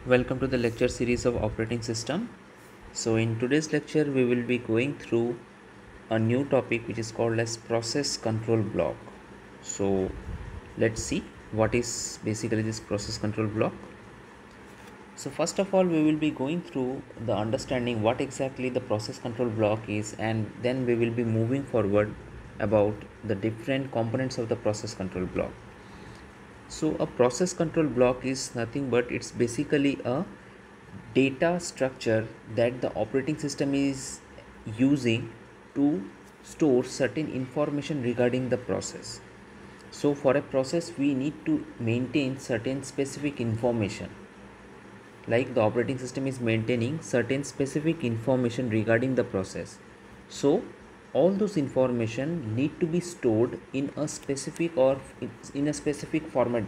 Welcome to the lecture series of operating system. So in today's lecture we will be going through a new topic which is called as process control block. So let's see what is basically this process control block. So first of all we will be going through the understanding what exactly the process control block is, and then we will be moving forward about the different components of the process control block. So a process control block is nothing but it's basically a data structure that the operating system is using to store certain information regarding the process. So for a process we need to maintain certain specific information, like the operating system is maintaining certain specific information regarding the process. So all those information need to be stored in a specific or in a specific format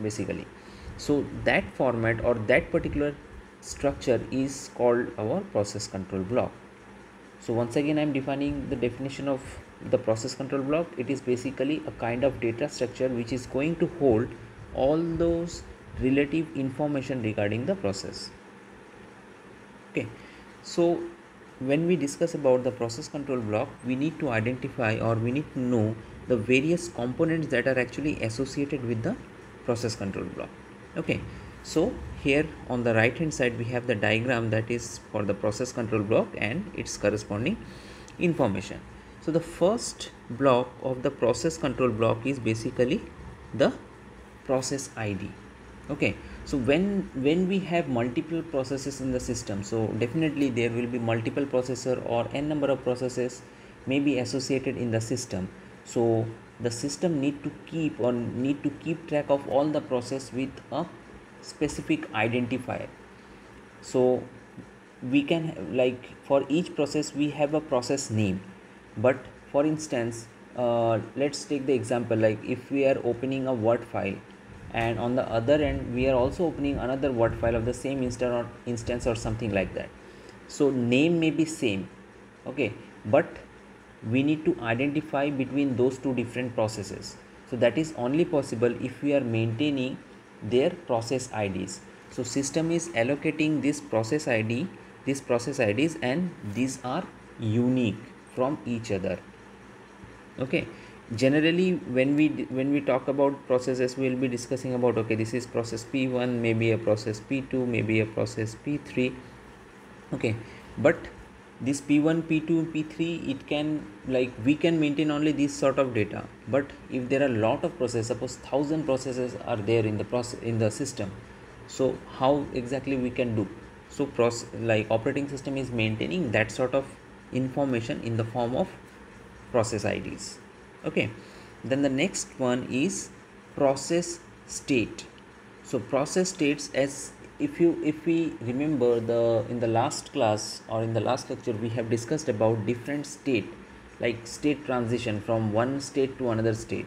basically. So that format or that particular structure is called our process control block. So once again I am defining the definition of the process control block. It is basically a kind of data structure which is going to hold all those relative information regarding the process. Okay, so when we discuss about the process control block, we need to identify or we need to know the various components that are actually associated with the process control block. Okay, so here on the right hand side we have the diagram that is for the process control block and its corresponding information. So the first block of the process control block is basically the process ID. Okay, so when we have multiple processes in the system, so definitely there will be multiple processor or n number of processes may be associated in the system. So the system need to keep track of all the process with a specific identifier. So we can like for each process we have a process name, but for instance let's take the example like if we are opening a word file and on the other end we are also opening another word file of the same instance or something like that. So name may be same, okay, but we need to identify between those two different processes. So that is only possible if we are maintaining their process IDs. So system is allocating this process ID, these process IDs, and these are unique from each other. Okay, generally when we talk about processes we will be discussing about, okay, this is process P1, maybe a process P2, maybe a process P3. Okay, but this P1, P2, P3, it can like we can maintain only this sort of data. But if there are a lot of processes, suppose 1,000 processes are there in the process in the system, so how exactly we can do? So like operating system is maintaining that sort of information in the form of process IDs. Okay, then the next one is process state. So process states, as if we remember the in the last class or in the last lecture we have discussed about different state, like state transition from one state to another state,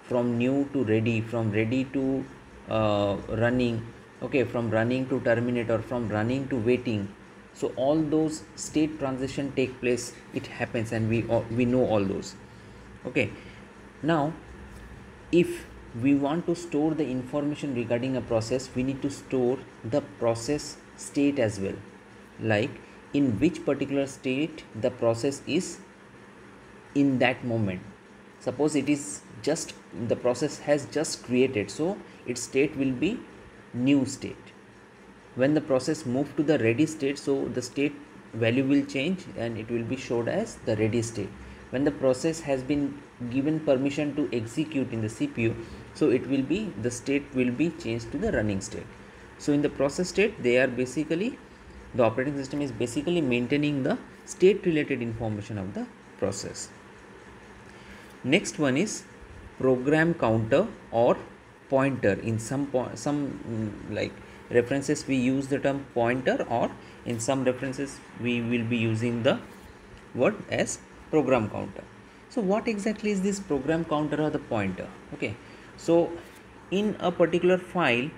from new to ready, from ready to running, okay, from running to terminate, or from running to waiting. So all those state transition take place, it happens, and we know all those. Okay, now if we want to store the information regarding a process, we need to store the process state as well, like in which particular state the process is in that moment. Suppose it is just the process has just created, so its state will be new state. When the process move to the ready state, so the state value will change and it will be showed as the ready state. When the process has been given permission to execute in the CPU, so it will be the state will be changed to the running state. So in the process state, they are basically the operating system is basically maintaining the state related information of the process. Next one is program counter or pointer. In like references we use the term pointer, or in some references we will be using the word as program counter. So what exactly is this program counter or the pointer? Okay, so in a particular file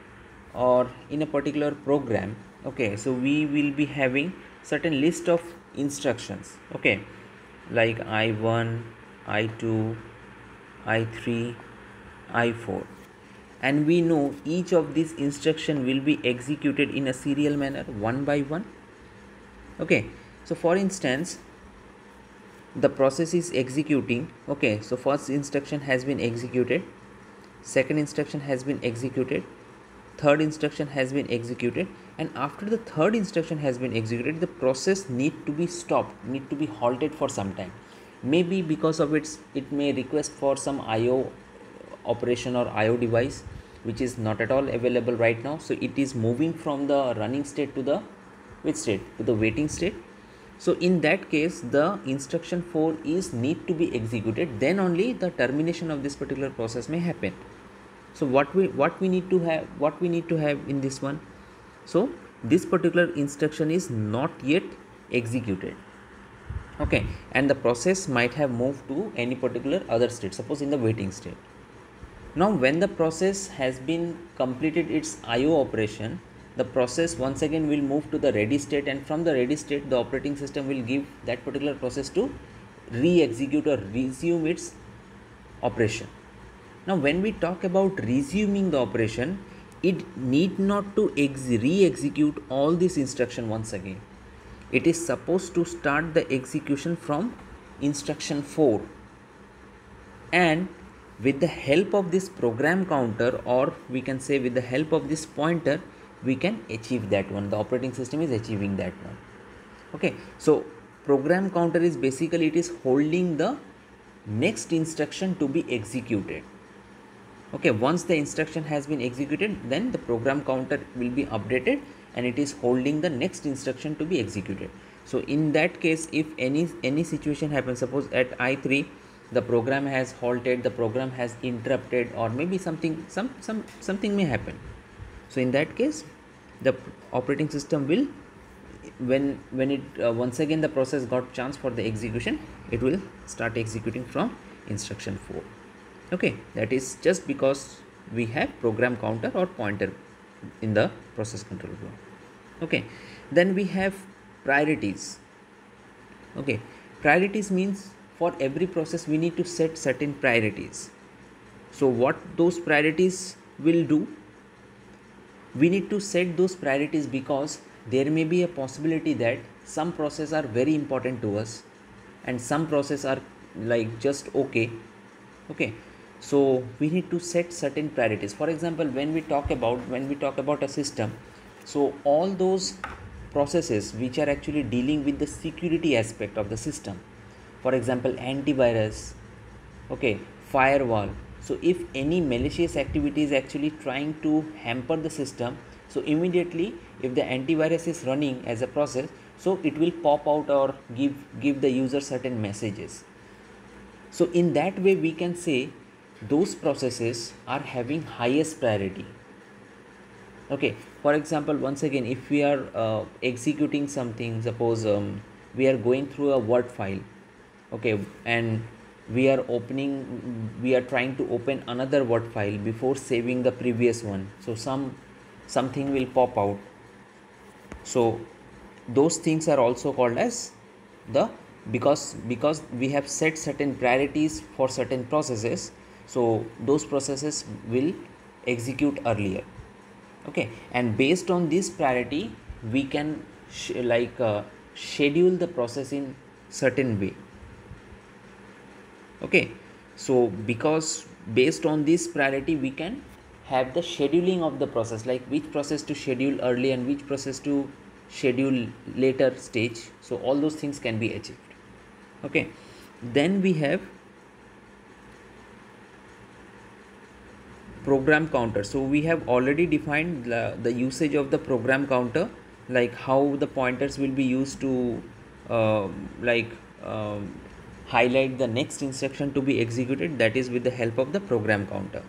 or in a particular program, okay, so we will be having certain list of instructions, okay, like I1, I2, I3, I4, and we know each of these instruction will be executed in a serial manner one by one. Okay, so for instance, the process is executing. Okay, so first instruction has been executed, second instruction has been executed, third instruction has been executed, and after the third instruction has been executed, the process need to be stopped, need to be halted for some time. Maybe because of it may request for some IO operation or IO device which is not at all available right now, so it is moving from the running state to the which state, to the waiting state. So in that case, the instruction 4 is need to be executed, then only the termination of this particular process may happen. So what we need to have in this one, so this particular instruction is not yet executed. Okay, and the process might have moved to any particular other state, suppose in the waiting state. Now when the process has been completed its IO operation, the process once again will move to the ready state, and from the ready state the operating system will give that particular process to re-execute or resume its operation. Now when we talk about resuming the operation, it need not to re-execute all this instruction once again. It is supposed to start the execution from instruction 4, and with the help of this program counter, or we can say with the help of this pointer, we can achieve that one. The operating system is achieving that one. Okay, so program counter is basically, it is holding the next instruction to be executed. Okay, once the instruction has been executed, then the program counter will be updated and it is holding the next instruction to be executed. So in that case, if any situation happens, suppose at I3 the program has halted, the program has interrupted, or maybe something may happen. So in that case, the operating system will, when it once again the process got chance for the execution, it will start executing from instruction 4. Okay, that is just because we have program counter or pointer in the process control block. Okay, then we have priorities. Okay, priorities means for every process we need to set certain priorities. So what those priorities will do, we need to set those priorities because there may be a possibility that some processes are very important to us and some processes are like just okay. So we need to set certain priorities. For example, when we talk about a system, so all those processes which are actually dealing with the security aspect of the system, for example antivirus, okay, firewall. So if any malicious activity is actually trying to hamper the system, so immediately if the antivirus is running as a process, so it will pop out or give the user certain messages. So in that way we can say those processes are having highest priority. Okay, for example, once again, if we are executing something, suppose we are going through a Word file, okay, and we are trying to open another Word file before saving the previous one, so something will pop out. So those things are also called as the, because we have set certain priorities for certain processes, so those processes will execute earlier. Okay, and based on this priority we can schedule the process in certain way. Okay, so because based on this priority we can have the scheduling of the process, like which process to schedule early and which process to schedule later stage. So all those things can be achieved. Okay, then we have program counter. So we have already defined the usage of the program counter, like how the pointers will be used to highlight the next instruction to be executed, that is with the help of the program counter.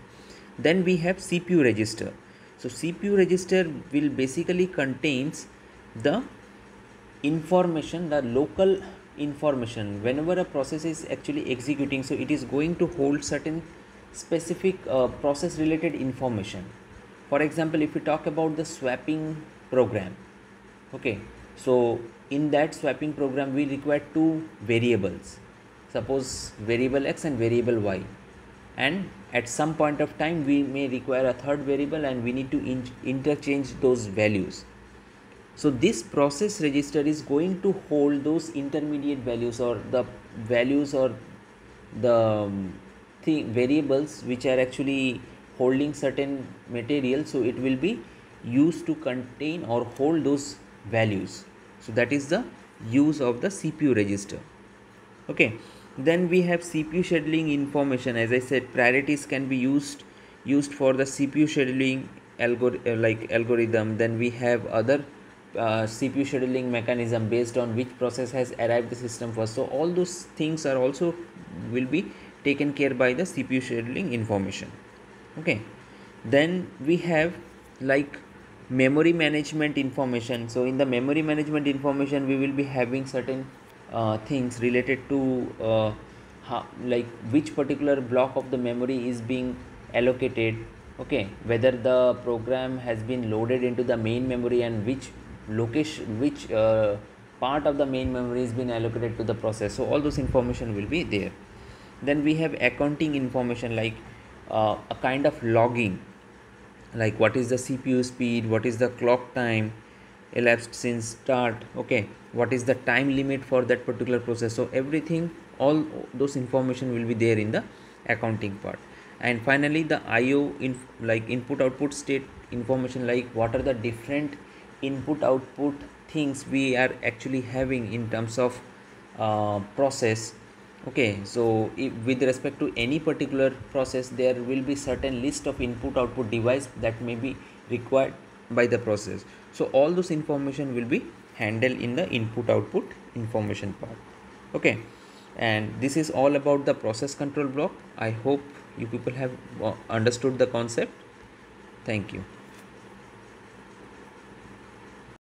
Then we have CPU register. So CPU register will basically contains the information, the local information. Whenever a process is actually executing, so it is going to hold certain specific process related information. For example, if we talk about the swapping program, okay, so in that swapping program we require two variables, suppose variable x and variable y. and at some point of time we may require a third variable and we need to interchange those values. So this process register is going to hold those intermediate values, or the values, or the variables which are actually holding certain material. So it will be used to contain or hold those values. So that is the use of the CPU register. Okay, then we have CPU scheduling information. As I said, priorities can be used for the CPU scheduling algorithm. Then we have other CPU scheduling mechanism based on which process has arrived the system first. So all those things are also will be taken care by the CPU scheduling information. Okay, then we have like memory management information. So in the memory management information we will be having certain things related to like which particular block of the memory is being allocated. Okay, whether the program has been loaded into the main memory and which location, which part of the main memory has been allocated to the process. So all those information will be there. Then we have accounting information, like a kind of logging, like what is the CPU speed, what is the clock time elapsed since start, okay, what is the time limit for that particular process. So everything, all those information will be there in the accounting part. And finally the IO like input output state information, like what are the different input output things we are actually having in terms of process. Okay, so with respect to any particular process, there will be certain list of input output device that may be required by the process. So all those information will be handled in the input output information part. Okay, and this is all about the process control block. I hope you people have understood the concept. Thank you.